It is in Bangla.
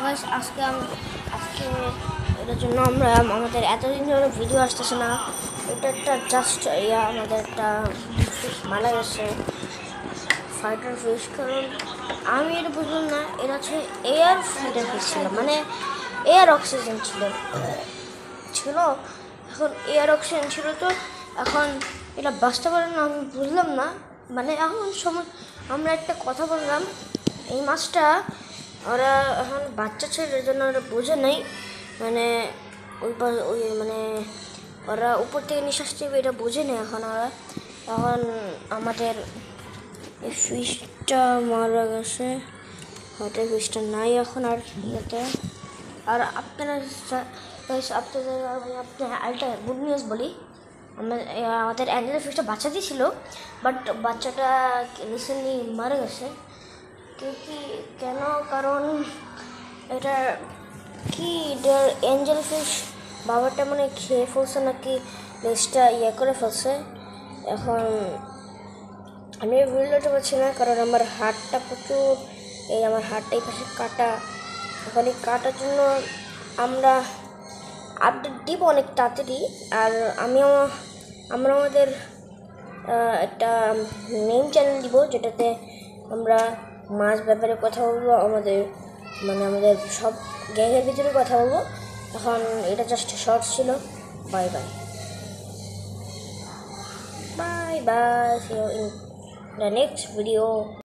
গাইস আজকে এটার জন্য আমরা আমাদের এতদিন ধরে ভিডিও আসতেছে না। এটা একটা জাস্ট আমাদের একটা ফিশ মারা গেছে, ফাইটার ফিশ। কারণ আমি এটা বুঝলাম না, এটা হচ্ছে এয়ার ফাইটার ফিশ ছিল, মানে এয়ার অক্সিজেন ছিল। এখন এয়ার অক্সিজেন ছিল, তো এখন এটা বাঁচতে পারে না, আমি বুঝলাম না। মানে এখন সময় আমরা একটা কথা বললাম, এই মাছটা ওরা এখন বাচ্চা ছিল, এর জন্য ওরা বোঝে নাই, মানে ওই মানে ওরা উপর থেকে নিঃশ্বাস নেবে এটা বোঝে না এখন ওরা। এখন আমাদের এই ফিশটা মারা গেছে, হয়তো ফিশটা নাই এখন আর ইয়েতে। আর আপনাদের আরেকটা গুড নিউজ বলি, আমাদের অ্যাঞ্জেল ফিশটা বাচ্চা দিয়েছিল, বাট বাচ্চাটা রিসেন্টলি মারা গেছে। কেন? কারণ এটা কি অ্যাঞ্জেল ফিশ বাবাটা মানে খেয়ে ফেলছে, নাকি লেজটা করে ফেলছে। এখন আমি বুঝতে পারছি না, কারণ আমার হাতটা প্রচুর, আমার হাতটা এই পাশে কাটা। এখন এই কাটার জন্য আমরা আপডেট দিব অনেক তাড়াতাড়ি। আর আমরা আমাদের একটা মেইন চ্যানেল দিব, যেটাতে আমরা মাছ ব্যাপারে কথা বলবো, আমাদের সব গ্যাংয়ের ভিতরে কথা বলবো। এখন এটা জাস্ট শর্ট ছিল। Bye bye bye bye, see you in the next video.